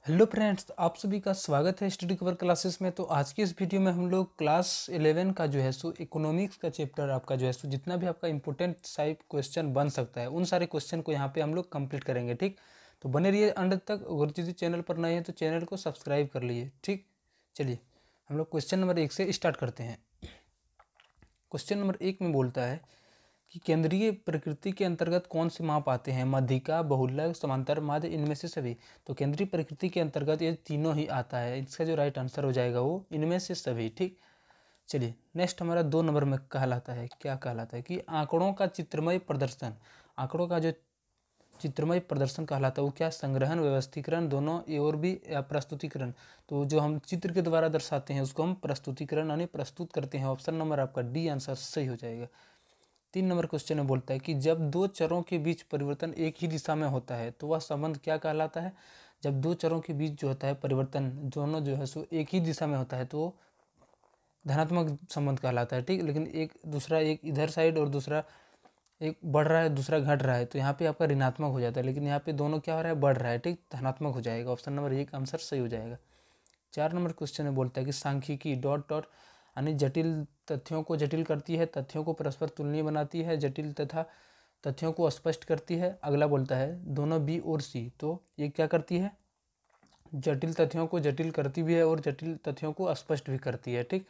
Hello friends, आप सभी का स्वागत है स्टडी कवर क्लासेस में। तो आज की इस वीडियो में हम लोग क्लास 11 का जो है सो इकोनॉमिक्स का चैप्टर आपका जो है सो जितना भी आपका इंपॉर्टेंट टाइप क्वेश्चन बन सकता है उन सारे क्वेश्चन को यहाँ पे हम लोग कंप्लीट करेंगे। ठीक, तो बने रहिए अंत तक। अगर यदि चैनल पर नए हैं तो चैनल को सब्सक्राइब कर लीजिए। ठीक, चलिए हम लोग क्वेश्चन नंबर 1 से स्टार्ट करते हैं। क्वेश्चन नंबर 1 में बोलता है कि केंद्रीय प्रकृति के अंतर्गत कौन से माप आते हैं? मध्यिका, बहुलक, समांतर, माध्य, इनमें से सभी। तो केंद्रीय प्रकृति के अंतर्गत ये तीनों ही आता है। इसका जो राइट आंसर हो जाएगा वो इनमें से सभी। ठीक, चलिए नेक्स्ट हमारा 2 नंबर में कहलाता है, क्या कहलाता है कि आंकड़ों का चित्रमय प्रदर्शन। आंकड़ों का जो चित्रमय प्रदर्शन कहलाता है वो क्या? संग्रहण, व्यवस्थीकरण, दोनों ए और बी, या प्रस्तुतिकरण। तो जो हम चित्र के द्वारा दर्शाते हैं उसको हम प्रस्तुतिकरण यानी प्रस्तुत करते हैं। ऑप्शन नंबर आपका डी आंसर सही हो जाएगा। 3 नंबर क्वेश्चन में बोलता है कि जब दो चरों के बीच परिवर्तन एक ही दिशा में होता है तो वह संबंध क्या कहलाता है? जब दो चरों के बीच जो होता है परिवर्तन दोनों जो है सो एक ही दिशा में होता है तो धनात्मक संबंध कहलाता है। ठीक, लेकिन एक दूसरा, एक इधर साइड और दूसरा एक बढ़ रहा है दूसरा घट रहा है तो यहाँ पे आपका ऋणात्मक हो जाता है, लेकिन यहाँ पे दोनों क्या हो रहा है? बढ़ रहा है। ठीक, धनात्मक हो जाएगा। ऑप्शन नंबर 1 आंसर सही हो जाएगा। 4 नंबर क्वेश्चन में बोलता है कि सांख्यिकी डॉट डॉट यानी जटिल तथ्यों को जटिल करती है, तथ्यों को परस्पर तुलनीय बनाती है, जटिल तथा तथ्यों को स्पष्ट करती है। अगला बोलता है दोनों बी और सी, तो ये क्या करती है? जटिल तथ्यों को जटिल करती भी है और जटिल तथ्यों को स्पष्ट भी करती है। ठीक,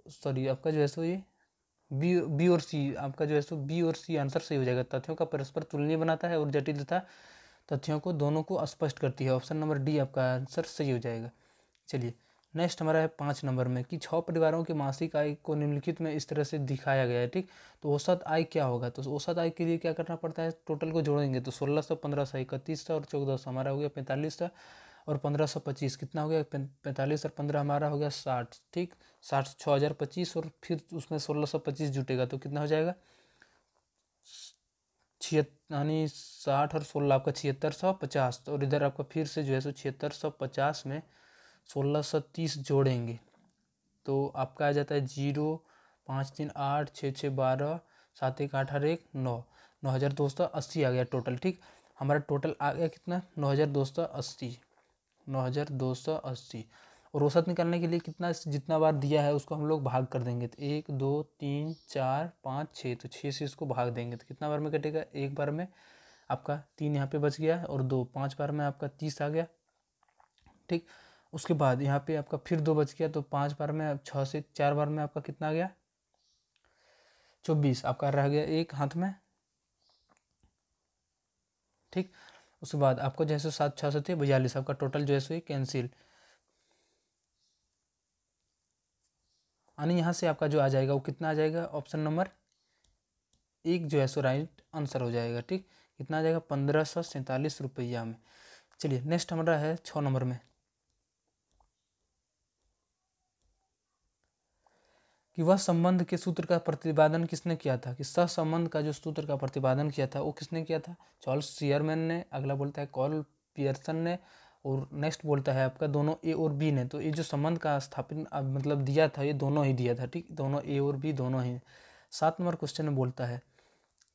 सॉरी आपका जो है सो ये बी और सी, आपका जो है सो बी और सी आंसर सही हो जाएगा। तथ्यों का परस्पर तुलनीय बनाता है और जटिल तथा तथ्यों को दोनों को स्पष्ट करती है। ऑप्शन नंबर डी आपका आंसर सही हो जाएगा। चलिए नेक्स्ट हमारा है 5 नंबर में कि 6 परिवारों की मासिक आय को निम्नलिखित में इस तरह से दिखाया गया है। ठीक, तो औसत आय क्या होगा? तो औसत आय के लिए क्या करना पड़ता है? टोटल को जोड़ेंगे तो 1600, 1500, 3100 और 1400 हमारा हो गया 4500 और 1525 कितना हो गया? 45 और 15 हमारा हो गया 60। ठीक, 60 6025 और फिर उसमें 1625 जुटेगा तो कितना हो जाएगा? यानी 60 और 16 आपका 7650 और इधर आपका फिर से जो है सो 7650 में 1630 जोड़ेंगे तो आपका आ जाता है 0, 5 3 8 6 6 12 7 1 8 8 1 9 9280 आ गया टोटल। ठीक, हमारा टोटल आ गया कितना? 9280, 9280। और औसत निकालने के लिए कितना, जितना बार दिया है उसको हम लोग भाग कर देंगे तो 1 2 3 4 5 6, तो 6 से इसको भाग देंगे तो कितना बार में कटेगा? एक बार में आपका 3 यहाँ पे बच गया है और 2, 5 बार में आपका 30 आ गया। ठीक, उसके बाद यहाँ पे आपका फिर 2 बच गया तो 5 बार में 6 से 4 बार में आपका कितना आ गया? 24 आपका रह गया एक हाथ में। ठीक, उसके बाद आपको जैसे 7 6 से थे 42, आपका टोटल जो है सो कैंसिल, यानी यहाँ से आपका जो आ जाएगा वो कितना आ जाएगा? ऑप्शन नंबर 1 जो है सो राइट आंसर हो जाएगा। ठीक, कितना आ जाएगा? 1547 रुपया में। चलिए नेक्स्ट हमारा है 6 नंबर में कि वह संबंध के सूत्र का प्रतिपादन किसने किया था? कि सहसंबंध का जो सूत्र का प्रतिपादन किया था वो किसने किया था? चार्ल्स शियरमैन ने, अगला बोलता है कार्ल पियर्सन ने, और नेक्स्ट बोलता है आपका दोनों ए और बी ने। तो ये जो संबंध का स्थापन मतलब दिया था ये दोनों ही दिया था। ठीक, दोनों ए और बी दोनों ही। 7 नंबर क्वेश्चन में बोलता है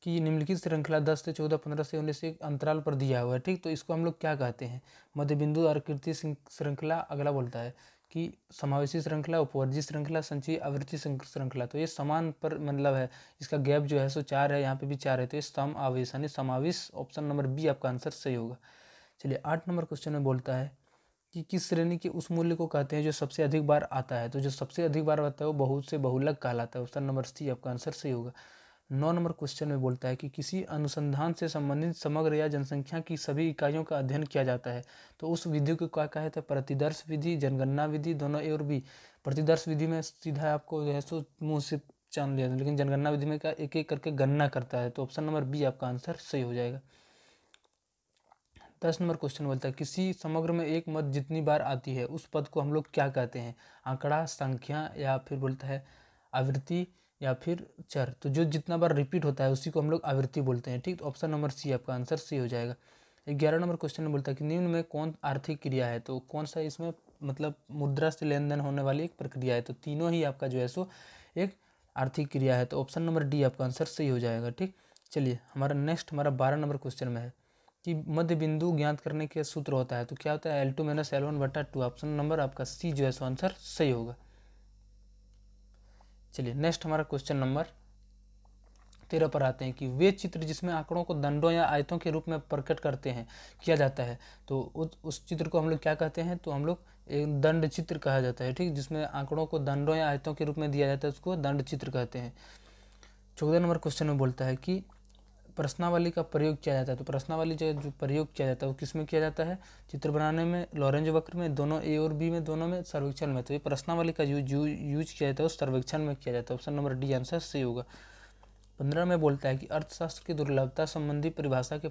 कि निम्नलिखित श्रृंखला 10 से 14, 15 से 19 एक अंतराल पर दिया हुआ है। ठीक, तो इसको हम लोग क्या कहते हैं? मध्य बिंदु आकृति श्रृंखला। अगला बोलता है कि समावेशी श्रृंखला, उपवर्जी श्रृंखला, संचयी आवृत्ति श्रृंखला। तो ये समान पर मतलब है, इसका गैप जो है सो 4 है, यहाँ पे भी 4 है, तो ये सम आवेश यानी समावेश। ऑप्शन नंबर बी आपका आंसर सही होगा। चलिए 8 नंबर क्वेश्चन में बोलता है कि किस श्रेणी के उस मूल्य को कहते हैं जो सबसे अधिक बार आता है? तो जो सबसे अधिक बार आता है वो बहुत से बहुलक कहलाता है। ऑप्शन नंबर सी आपका आंसर सही होगा। 9 नंबर क्वेश्चन में बोलता है कि किसी अनुसंधान से संबंधित समग्र या जनसंख्या की सभी इकाइयों का अध्ययन किया जाता है तो उस विधि को क्या कहते हैं? प्रतिदर्श विधि, जनगणना विधि, दोनों ए और बी। प्रतिदर्श विधि में सीधा आपको जो है सो मुँह से जान लिया, लेकिन जनगणना विधि में क्या एक एक करके गणना करता है, तो ऑप्शन नंबर बी आपका आंसर सही हो जाएगा। 10 नंबर क्वेश्चन बोलता है किसी समग्र में एक मत जितनी बार आती है उस पद को हम लोग क्या कहते हैं? आंकड़ा, संख्या, या फिर बोलता है आवृत्ति, या फिर चर। तो जो जितना बार रिपीट होता है उसी को हम लोग आवृत्ति बोलते हैं। ठीक, तो ऑप्शन नंबर सी आपका आंसर सी हो जाएगा। 11 नंबर क्वेश्चन में बोलता है कि निम्न में कौन आर्थिक क्रिया है? तो कौन सा इसमें मतलब मुद्रा से लेन देन होने वाली एक प्रक्रिया है? तो तीनों ही आपका जो है सो एक आर्थिक क्रिया है, तो ऑप्शन नंबर डी आपका आंसर सही हो जाएगा। ठीक, चलिए हमारा नेक्स्ट हमारा 12 नंबर क्वेश्चन में है कि मध्य बिंदु ज्ञात करने के सूत्र होता है, तो क्या होता है L2 - L1 बटा 2। ऑप्शन नंबर आपका सी जो है सो आंसर सही होगा। चलिए नेक्स्ट हमारा क्वेश्चन नंबर 13 पर आते हैं कि वे चित्र जिसमें आंकड़ों को दंडों या आयतों के रूप में प्रकट करते हैं किया जाता है, तो उस चित्र को हम लोग क्या कहते हैं, तो हम लोग एक दंड चित्र कहा जाता है, ठीक। जिसमें आंकड़ों को दंडों या आयतों के रूप में दिया जाता है उसको दंड चित्र कहते हैं। 14 नंबर क्वेश्चन में बोलता है कि प्रश्नावली का प्रयोग किया जाता है, तो प्रश्नावली जो प्रयोग किया जाता है वो किस में किया जाता है, चित्र बनाने में, लॉरेंज वक्र में, दोनों ए और बी में, दोनों में, सर्वेक्षण में। तो ये प्रश्नावली का यूज किया जाता है उस सर्वेक्षण में किया जाता है। ऑप्शन नंबर डी आंसर सही होगा। 15 में बोलता है कि अर्थशास्त्र की दुर्लभता संबंधी परिभाषा के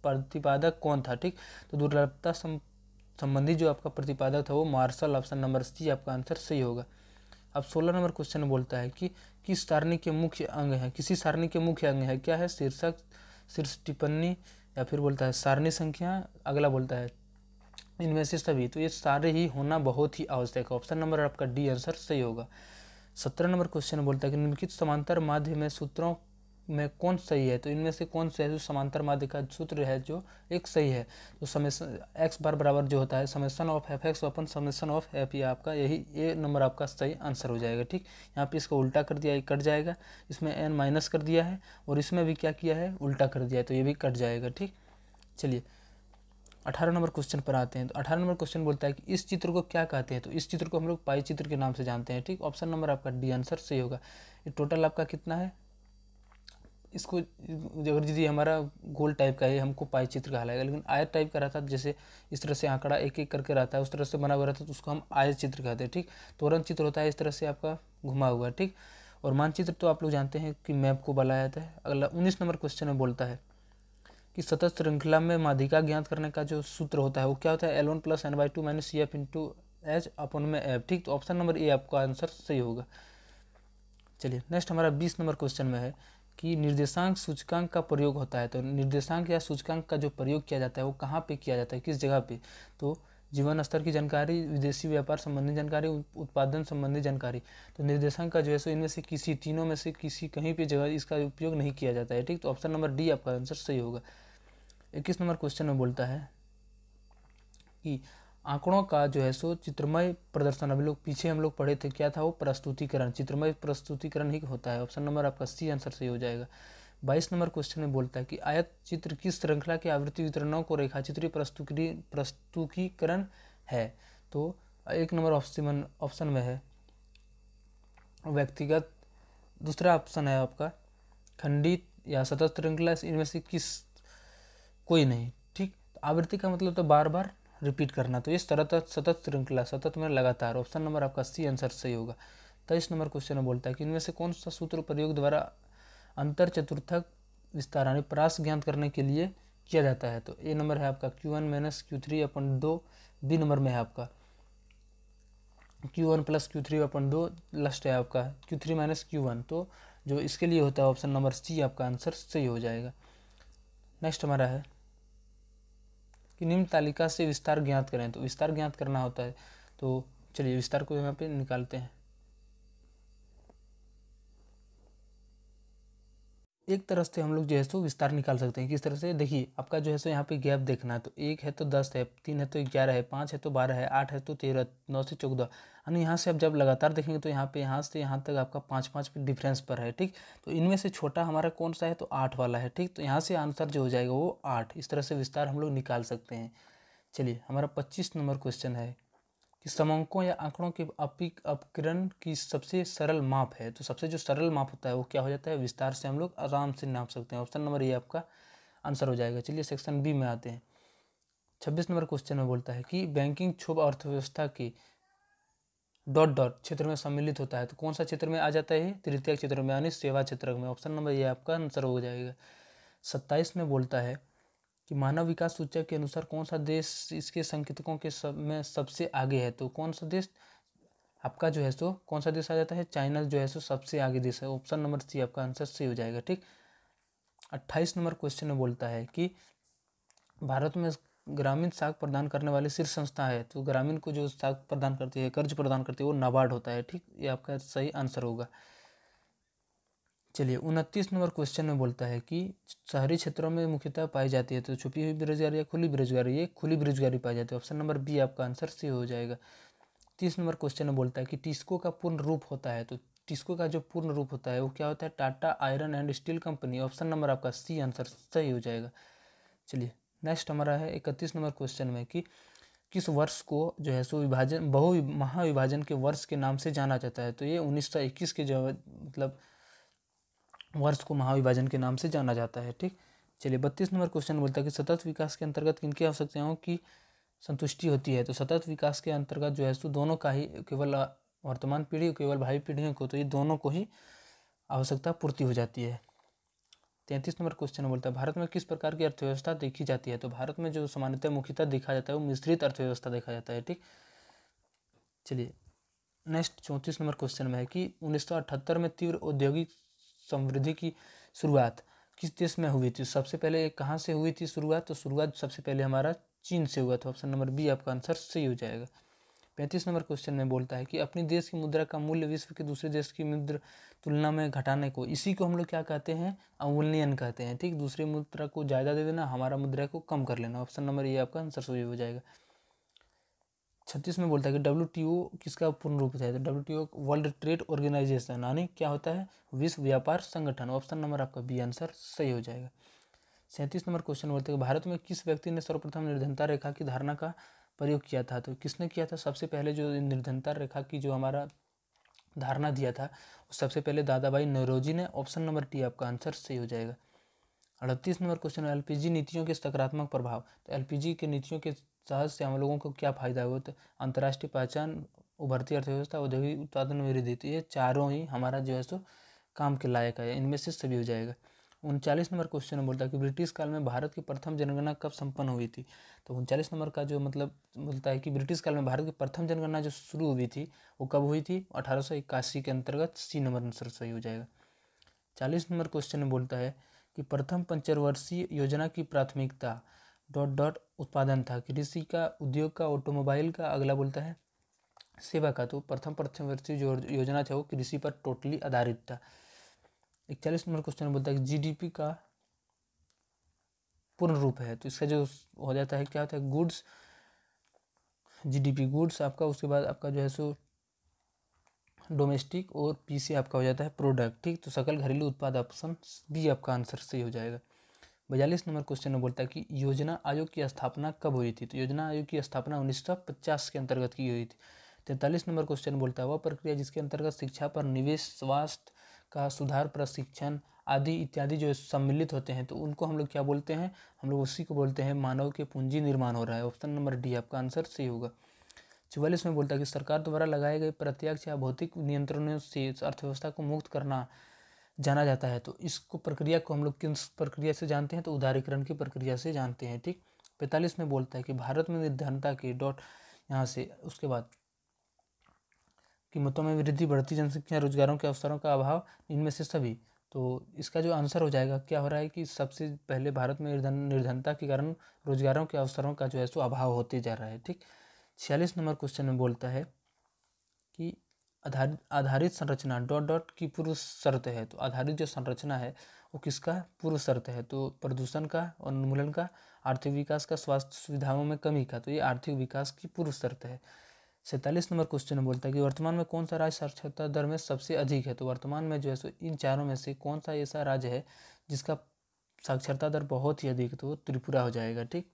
प्रतिपादक कौन था, ठीक। तो दुर्लभता संबंधी जो आपका प्रतिपादक था वो मार्शल। ऑप्शन नंबर सी आपका आंसर सही होगा। अब 16 नंबर क्वेश्चन बोलता है कि किस सारणी के मुख्य अंग है, किसी सारणी के मुख्य अंग है, क्या है, शीर्षक, शीर्ष टिप्पणी, या फिर बोलता है सारणी संख्या, अगला बोलता है इनमें से सभी। तो ये सारे ही होना बहुत ही आवश्यक है। ऑप्शन नंबर आपका डी आंसर सही होगा। 17 नंबर क्वेश्चन बोलता है कि निम्नलिखित समांतर माध्य में सूत्रों में कौन सही है, तो इनमें से कौन सा है जो समांतर माध्य का सूत्र है जो एक सही है, तो समेशन एक्स बार बराबर जो होता है summation of F x upon summation of F, ये आपका यही ए नंबर आपका सही आंसर हो जाएगा, ठीक। यहाँ पे इसको उल्टा कर दिया, कट जाएगा, इसमें एन माइनस कर दिया है और इसमें भी क्या किया है, उल्टा कर दिया है, तो ये भी कट जाएगा, ठीक। चलिए 18 नंबर क्वेश्चन पर आते हैं। तो 18 नंबर क्वेश्चन बोलता है कि इस चित्र को क्या कहते हैं, तो इस चित्र को हम लोग पाई चित्र के नाम से जानते हैं, ठीक। ऑप्शन नंबर आपका डी आंसर सही होगा। ये टोटल आपका कितना है, इसको अगर यदि हमारा गोल टाइप का है हमको पाई चित्र कहलाएगा, लेकिन आयत टाइप का रहता है जैसे इस तरह से आंकड़ा एक एक करके रहता है उस तरह से बना हुआ रहता है तो उसको हम आयत चित्र कहते हैं, ठीक। तोरण चित्र होता है इस तरह से आपका घुमा हुआ, ठीक। और मानचित्र तो आप लोग जानते हैं कि मैप को बनाया जाता है। अगला 19 नंबर क्वेश्चन में बोलता है कि सतत श्रृंखला में माध्यिका ज्ञात करने का जो सूत्र होता है वो क्या होता है, L1 + n/2 - CF × H अपन में F, ठीक। तो ऑप्शन नंबर ए आपका आंसर सही होगा। चलिए नेक्स्ट हमारा 20 नंबर क्वेश्चन में है कि निर्देशांक सूचकांक का प्रयोग होता है, तो निर्देशांक या सूचकांक का जो प्रयोग किया जाता है वो कहाँ पे किया जाता है, किस जगह पे, तो जीवन स्तर की जानकारी, विदेशी व्यापार संबंधी जानकारी, उत्पादन संबंधी जानकारी। तो निर्देशांक का जो है सो इनमें से किसी तीनों में से किसी कहीं पे जगह इसका उपयोग नहीं किया जाता है, ठीक। तो ऑप्शन नंबर डी आपका आंसर सही होगा। 21 नंबर क्वेश्चन में बोलता है कि आंकड़ों का जो है सो चित्रमय प्रदर्शन, अभी लोग पीछे हम लोग पढ़े थे क्या था वो, प्रस्तुतिकरण, चित्रमय प्रस्तुतिकरण ही होता है। ऑप्शन नंबर आपका सी आंसर सही हो जाएगा। 22 नंबर क्वेश्चन में बोलता है कि आयत चित्र किस श्रृंखला के आवृत्ति वितरणों को रेखाचित्रीय प्रस्तुतिकरण है, तो एक नंबर ऑप्शन में है व्यक्तिगत, दूसरा ऑप्शन है आपका खंडित या सतत श्रृंखला, इनमें से किस कोई नहीं, ठीक। आवृत्ति का मतलब तो बार बार रिपीट करना, तो ये सतत श्रृंखला, सतत में लगातार। ऑप्शन नंबर आपका सी आंसर सही होगा। 23 नंबर क्वेश्चन में बोलता है कि इनमें से कौन सा सूत्र प्रयोग द्वारा अंतर चतुर्थक विस्तार यानी प्रास ज्ञात करने के लिए किया जाता है, तो ए नंबर है आपका Q1 - Q3/2, बी नंबर में है आपका Q1 + Q3/2, लास्ट है आपका Q3 - Q1, तो जो इसके लिए होता है ऑप्शन नंबर सी आपका आंसर सही हो जाएगा। नेक्स्ट हमारा है कि निम्न तालिका से विस्तार ज्ञात करें, तो विस्तार ज्ञात करना होता है, तो चलिए विस्तार को यहाँ पे निकालते हैं। एक तरह से हम लोग जो है सो विस्तार निकाल सकते हैं, किस तरह से, देखिए आपका जो है सो यहाँ पे गैप देखना है, तो 1 है तो 10 है, 3 है तो 11 है, 5 है तो 12 है, 8 है तो 13, 9 से 14, यानी यहाँ से आप जब लगातार देखेंगे तो यहाँ पे यहाँ से यहाँ तक आपका 5-5 डिफरेंस पर है, ठीक। तो इनमें से छोटा हमारा कौन सा है, तो 8 वाला है, ठीक। तो यहाँ से आंसर जो हो जाएगा वो 8, इस तरह से विस्तार हम लोग निकाल सकते हैं। चलिए हमारा 25 नंबर क्वेश्चन है कि समंकों या आंकड़ों के अपकिरण की सबसे सरल माप है, तो सबसे जो सरल माप होता है वो क्या हो जाता है, विस्तार से हम लोग आराम से नाप सकते हैं। ऑप्शन नंबर ये आपका आंसर हो जाएगा। चलिए सेक्शन बी में आते हैं। 26 नंबर क्वेश्चन में बोलता है कि बैंकिंग क्षोभ अर्थव्यवस्था की ... क्षेत्र में सम्मिलित होता है, तो कौन सा क्षेत्र में आ जाता है, तृतीय क्षेत्र में यानी सेवा क्षेत्र में। ऑप्शन नंबर ये आपका आंसर हो जाएगा। 27 में बोलता है कि मानव विकास सूचक के अनुसार कौन सा देश इसके संकेतकों के में सबसे आगे है, तो कौन सा देश आपका जो है सो कौन सा देश आ जाता है, चाइना जो है सो सबसे आगे देश है। ऑप्शन नंबर सी आपका आंसर सही हो जाएगा, ठीक। 28 नंबर क्वेश्चन में बोलता है कि भारत में ग्रामीण साख प्रदान करने वाली शीर्ष संस्था है, तो ग्रामीण को जो साख प्रदान करती है, कर्ज प्रदान करती है वो नाबार्ड होता है, ठीक। ये आपका सही आंसर होगा। चलिए 29 नंबर क्वेश्चन में बोलता है कि शहरी क्षेत्रों में मुख्यतः पाई जाती है तो छुपी हुई बेरोजगारी या खुली बेरोजगारी, ये खुली बेरोजगारी पाई जाती है। ऑप्शन नंबर बी आपका आंसर सी हो जाएगा। 30 नंबर क्वेश्चन में बोलता है कि टिस्को का पूर्ण रूप होता है, तो टिस्को का जो पूर्ण रूप होता है वो क्या होता है? Tata iron and steel company. Option number आपका सी आंसर सही हो जाएगा। चलिए नेक्स्ट हमारा है 31 नंबर क्वेश्चन में कि किस वर्ष को जो है सो विभाजन महाविभाजन के वर्ष के नाम से जाना जाता है? तो ये 1921 के जो मतलब वर्ष को महाविभाजन के नाम से जाना जाता है। ठीक, चलिए 32 नंबर क्वेश्चन बोलता है कि सतत विकास के अंतर्गत किनकी आवश्यकताओं की संतुष्टि होती है? तो सतत विकास के अंतर्गत जो है सो दोनों का ही, केवल वर्तमान पीढ़ी, केवल भावी पीढ़ियों को, तो ये दोनों को ही आवश्यकता पूर्ति हो जाती है। 33 नंबर क्वेश्चन बोलता है भारत में किस प्रकार की अर्थव्यवस्था देखी जाती है? तो भारत में जो सामान्यतः मुख्यतः देखा जाता है वो मिश्रित अर्थव्यवस्था देखा जाता है। ठीक, चलिए नेक्स्ट 34 नंबर क्वेश्चन में है कि 1978 में तीव्र औद्योगिक समृद्धि की शुरुआत किस देश में हुई थी? सबसे पहले कहाँ से हुई थी शुरुआत? तो शुरुआत सबसे पहले हमारा चीन से हुआ था। ऑप्शन नंबर बी आपका आंसर सही हो जाएगा। 35 नंबर क्वेश्चन में बोलता है कि अपनी देश की मुद्रा का मूल्य विश्व के दूसरे देश की मुद्रा तुलना में घटाने को, इसी को हम लोग क्या कहते हैं? अवमूल्यन कहते हैं। ठीक, दूसरी मुद्रा को ज़्यादा दे देना, हमारा मुद्रा को कम कर लेना। ऑप्शन नंबर ये आपका आंसर सही हो जाएगा। 36 में बोलता है कि WTO किसका पूर्ण रूप है? तो WTO वर्ल्ड ट्रेड ऑर्गेनाइजेशन, यानी क्या होता है? विश्व व्यापार संगठन। ऑप्शन नंबर आपका बी आंसर सही हो जाएगा। 37 नंबर क्वेश्चन बोलते हैं भारत में किस व्यक्ति ने सर्वप्रथम निर्धनता रेखा की धारणा का प्रयोग किया था? तो किसने किया था? सबसे पहले जो निर्धनता रेखा की जो हमारा धारणा दिया था, सबसे पहले दादा भाई नौरोजी ने। ऑप्शन नंबर डी आपका आंसर सही हो जाएगा। 38 नंबर क्वेश्चन है LPG नीतियों के सकारात्मक प्रभाव। तो LPG के नीतियों के तहत से हम लोगों को क्या फायदा हुआ? तो अंतर्राष्ट्रीय पहचान, उभरती अर्थव्यवस्था, औद्योगिक उत्पादन में वृद्धि। तो ये चारों ही हमारा जो है सो काम के लायक है, इनमें से सभी हो जाएगा। 39 नंबर क्वेश्चन में बोलता है कि ब्रिटिश काल में भारत की प्रथम जनगणना कब संपन्न हुई थी? तो 39 नंबर का जो मतलब बोलता है कि ब्रिटिश काल में भारत की प्रथम जनगणना जो शुरू हुई थी वो कब हुई थी? 1881 के अंतर्गत। सी नंबर आंसर सही हो जाएगा। 40 नंबर क्वेश्चन में बोलता है कि प्रथम पंचवर्षीय योजना की प्राथमिकता डॉट डॉट उत्पादन था, कृषि का, उद्योग का, ऑटोमोबाइल का। अगला बोलता है सेवा का। तो प्रथम पंचवर्षीय जो योजना था वो कृषि पर टोटली आधारित था। 41 नंबर क्वेश्चन में बोलता है कि GDP का पूर्ण रूप है, तो इसका जो हो जाता है क्या होता है? गुड्स, GDP गुड्स आपका, उसके बाद आपका जो है सो डोमेस्टिक, और PC आपका हो जाता है प्रोडक्ट। ठीक, तो सकल घरेलू उत्पाद। ऑप्शन बी आपका आंसर सही हो जाएगा। 42 नंबर क्वेश्चन में बोलता है कि योजना आयोग की स्थापना कब हुई थी? तो योजना आयोग की स्थापना 1950 के अंतर्गत की हुई थी। 43 नंबर क्वेश्चन बोलता है वह प्रक्रिया जिसके अंतर्गत शिक्षा पर निवेश, स्वास्थ्य का सुधार, प्रशिक्षण आदि इत्यादि जो सम्मिलित होते हैं, तो उनको हम लोग क्या बोलते हैं? हम लोग उसी को बोलते हैं मानव के पूंजी निर्माण हो रहा है। ऑप्शन नंबर डी आपका आंसर सही होगा। 44 में बोलता है कि सरकार द्वारा लगाए गए प्रत्यक्ष या भौतिक नियंत्रणों से अर्थव्यवस्था को मुक्त करना जाना जाता है, तो इसको प्रक्रिया को हम लोग किस प्रक्रिया से जानते हैं? तो उदारीकरण की प्रक्रिया से जानते हैं। ठीक, 45 में बोलता है कि भारत में निर्धनता के डॉट यहाँ से उसके बाद कीमतों में वृद्धि, बढ़ती जनसंख्या, रोजगारों के अवसरों का अभाव, इनमें से सभी। तो इसका जो आंसर हो जाएगा क्या हो रहा है कि सबसे पहले भारत में निर्धनता के कारण रोजगारों के अवसरों का जो है सो अभाव होते जा रहा है। ठीक, 46 नंबर क्वेश्चन में बोलता है कि आधारित संरचना डॉट डॉट की पूर्व शर्त है। तो आधारित जो संरचना है वो किसका पूर्व शर्त है? तो प्रदूषण का, उन्मूलन का, आर्थिक विकास का, स्वास्थ्य सुविधाओं में कमी का। तो ये आर्थिक विकास की पूर्व शर्त है। 47 नंबर क्वेश्चन में बोलता है कि वर्तमान में कौन सा राज्य साक्षरता दर में सबसे अधिक है? तो वर्तमान में जो है सो इन चारों में से कौन सा ऐसा राज्य है जिसका साक्षरता दर बहुत ही अधिक? तो वो त्रिपुरा हो जाएगा। ठीक,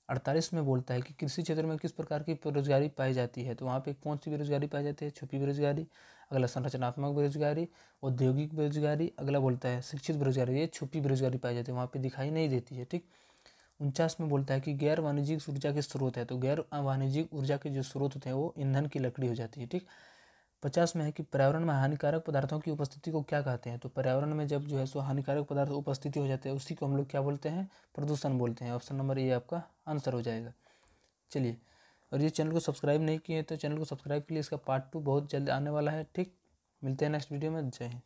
48 में बोलता है कि कृषि क्षेत्र में किस प्रकार की बेरोजगारी पाई जाती है? तो वहाँ पे कौन सी बेरोजगारी पाई जाती है? छुपी बेरोजगारी। अगला संरचनात्मक बेरोजगारी, औद्योगिक बेरोजगारी। अगला बोलता है शिक्षित बेरोजगारी। ये छुपी बेरोजगारी पाई जाती है, वहाँ पे दिखाई नहीं देती है। ठीक, 49 में बोलता है कि गैर वाणिज्यिक ऊर्जा के स्रोत है। तो गैर वाणिज्यिक ऊर्जा के जो स्रोत होते हैं वो ईंधन की लकड़ी हो जाती है। ठीक, 50 में है कि पर्यावरण में हानिकारक पदार्थों की उपस्थिति को क्या कहते हैं? तो पर्यावरण में जब जो है सो हानिकारक पदार्थ उपस्थिति हो जाते हैं उसी को हम लोग क्या बोलते हैं? प्रदूषण बोलते हैं। ऑप्शन नंबर ये आपका आंसर हो जाएगा। चलिए, और ये चैनल को सब्सक्राइब नहीं किए तो चैनल को सब्सक्राइब के लिए, इसका पार्ट 2 बहुत जल्द आने वाला है। ठीक, मिलते हैं नेक्स्ट वीडियो में। जय हिंद।